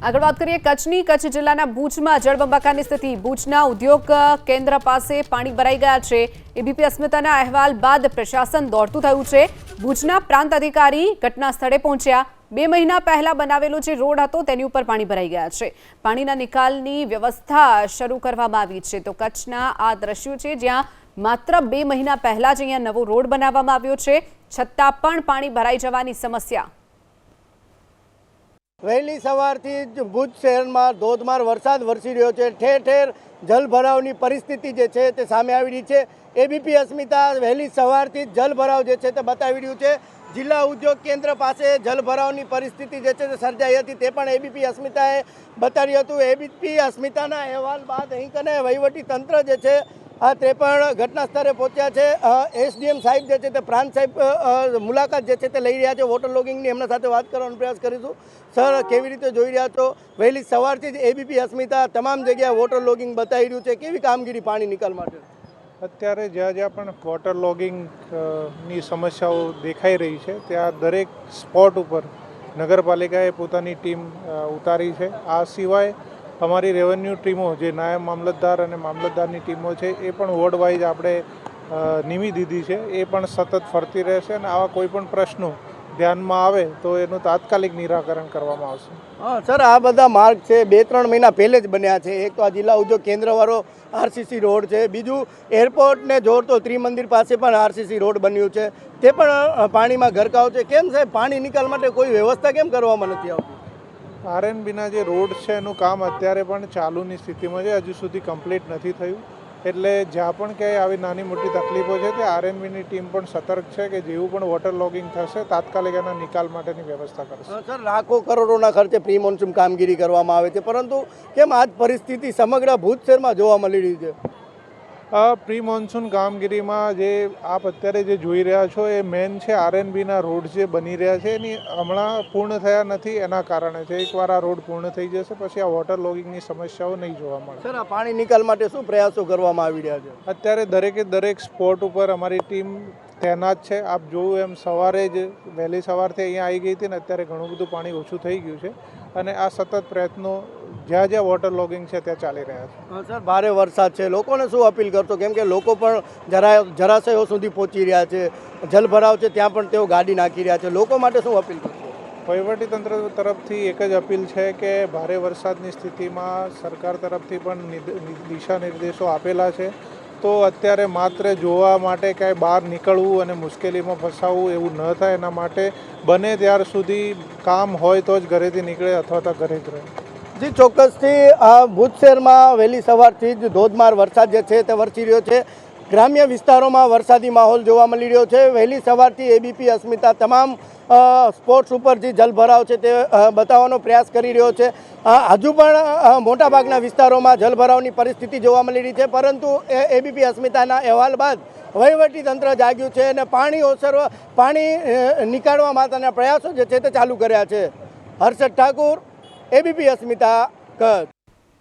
આગળ વાત કરીએ કચ્છની કચ્છ જિલ્લાના ભુજમાં જળબંબાકારની સ્થિતિ ભુજના ઉદ્યોગ કેન્દ્ર પાસે પાણી ભરાઈ ગયા છે એબીપી અસ્મિતાના અહેવાલ બાદ પ્રશાસન દોડતું થયું છે ભુજના પ્રાંત અધિકારી ઘટના સ્થળે પહોંચ્યા 2 મહિના પહેલા બનાવેલો જે રોડ હતો તેની ઉપર પાણી ભરાઈ ગયા છે પાણીના નિકાલની વ્યવસ્થા શરૂ કરવામાં આવી છે તો કચ્છના આ દ્રશ્યો છે જ્યાં માત્ર 2 મહિના પહેલા જ અહીંયા નવો રોડ બનાવવામાં આવ્યો છે છતાં પણ પાણી ભરાઈ જવાની સમસ્યા વહેલી સવારથી જ ભુજ શહેરમાં ધોધમાર વરસાદ વરસી રહ્યો છે ઠેર ઠેર જલભરાવની પરિસ્થિતિ જે છે તે સામે આવી રહી છે એબીપી અસ્મિતા વહેલી સવારથી જ જલભરાવ જે છે તે બતાવી રહ્યું છે જિલ્લા ઉદ્યોગ કેન્દ્ર પાસે જલભરાવની પરિસ્થિતિ જે છે તે સર્જાઈ હતી તે પણ એબીપી અસ્મિતાએ બતાવ્યું હતું એબીપી અસ્મિતાના અહેવાલ બાદ અહીં કને વહીવટી તંત્ર જે છે તે પણ ઘટના સ્થળે પહોંચ્યા છે એસડીએમ સાહેબ જે છે તે પ્રાંત સાહેબ મુલાકાત જે છે તે લઈ રહ્યા છે વોટર લોગિંગની એમના સાથે વાત કરવાનો પ્રયાસ કરીશું સર કેવી રીતે જોઈ રહ્યા છો વહેલી સવારથી જ એબીપી અસ્મિતા તમામ જગ્યાએ વોટર લોગિંગ બતાવી રહ્યું છે કેવી કામગીરી પાણી નિકાલ માટે અત્યારે જ્યાં જ્યાં પણ વોટર લોગિંગની સમસ્યાઓ દેખાઈ રહી છે ત્યાં દરેક સ્પોટ ઉપર નગરપાલિકાએ પોતાની ટીમ ઉતારી છે આ સિવાય અમારી રેવન્યુ ટીમો જે નાયબ મામલતદાર અને મામલતદારની ટીમો છે એ પણ વોર્ડ વાઇઝ આપણે નિમી દીધી છે એ પણ સતત ફરતી રહેશે અને આવા કોઈ પણ પ્રશ્નો ધ્યાનમાં આવે તો એનું તાત્કાલિક નિરાકરણ કરવામાં આવશે સર આ બધા માર્ગ છે 2-3 મહિના પહેલે જ બન્યા છે એક તો આ જિલ્લા ઉદ્યોગ કેન્દ્રવાળો આરસીસી રોડ છે બીજું એરપોર્ટને જોડતો ત્રિમંદિર પાસે પણ આરસીસી રોડ બન્યું છે તે પણ પાણીમાં ગરકાવ છે કેમ સાહેબ પાણી નિકાલ માટે કોઈ વ્યવસ્થા કેમ કરવામાં નથી આવતી આરએનબીના જે રોડ છે એનું કામ અત્યારે પણ ચાલુની સ્થિતિમાં છે હજુ સુધી કમ્પ્લીટ નથી થયું એટલે જ્યાં પણ ક્યાંય આવી નાની મોટી તકલીફો છે તે આરએનબીની ટીમ પણ સતર્ક છે કે જેવું પણ વોટર લોગિંગ થશે તાત્કાલિક એના નિકાલ માટેની વ્યવસ્થા કરશે સર લાખો કરોડોના ખર્ચે પ્રી મોન્સૂન કામગીરી કરવામાં આવે છે પરંતુ કેમ આ જ પરિસ્થિતિ સમગ્ર ભુજ શહેરમાં જોવા મળી રહી છે પ્રી મોન્સૂન કામગીરીમાં જે આપ અત્યારે જે જોઈ રહ્યા છો એ મેન છે આરએનબીના રોડ જે બની રહ્યા છે એની હમણાં પૂર્ણ થયા નથી એના કારણે છે એકવાર આ રોડ પૂર્ણ થઈ જશે પછી આ વોટર લોગિંગની સમસ્યાઓ નહીં જોવા મળે સર આ પાણી નિકાલ માટે શું પ્રયાસો કરવામાં આવી રહ્યા છે અત્યારે દરેકે દરેક સ્પોટ ઉપર અમારી ટીમ તૈનાત છે આપ જોયું એમ સવારે જ વહેલી સવારથી અહીંયા આવી ગઈ હતી ને અત્યારે ઘણું બધું પાણી ઓછું થઈ ગયું છે અને આ સતત પ્રયત્નો જ્યાં જ્યાં વોટર લોગિંગ છે ત્યાં ચાલી રહ્યા છે સર ભારે વરસાદ છે લોકોને શું અપીલ કરતો કેમ કે લોકો પણ જળાશયો સુધી પહોંચી રહ્યા છે જલભરાવ છે ત્યાં પણ તેઓ ગાડી નાખી રહ્યા છે લોકો માટે શું અપીલ કરતો વહીવટીતંત્ર તરફથી એક જ અપીલ છે કે ભારે વરસાદની સ્થિતિમાં સરકાર તરફથી પણ દિશા નિર્દેશો આપેલા છે તો અત્યારે માત્ર જોવા માટે ક્યાંય બહાર નીકળવું અને મુશ્કેલીમાં ફસાવવું એવું ન થાય એના માટે બને ત્યાર સુધી કામ હોય તો જ ઘરેથી નીકળે અથવા તો ઘરે જ રહે જી ચોક્કસથી ભુજ શહેરમાં વહેલી સવારથી જ ધોધમાર વરસાદ જે છે તે વરસી રહ્યો છે ગ્રામ્ય વિસ્તારોમાં વરસાદી માહોલ જોવા મળી રહ્યો છે વહેલી સવારથી એબીપી અસ્મિતા તમામ સ્પોટ્સ ઉપર જે જલભરાવ છે તે બતાવવાનો પ્રયાસ કરી રહ્યો છે હજુ પણ મોટાભાગના વિસ્તારોમાં જલભરાવની પરિસ્થિતિ જોવા મળી રહી છે પરંતુ એબીપી અસ્મિતાના અહેવાલ બાદ વહીવટી તંત્ર જાગ્યું છે અને પાણી નીકાળવા માટેના પ્રયાસો જે છે તે ચાલુ કર્યા છે હર્ષદ ઠાકુર એબીપી અસ્મિતા કચ્છ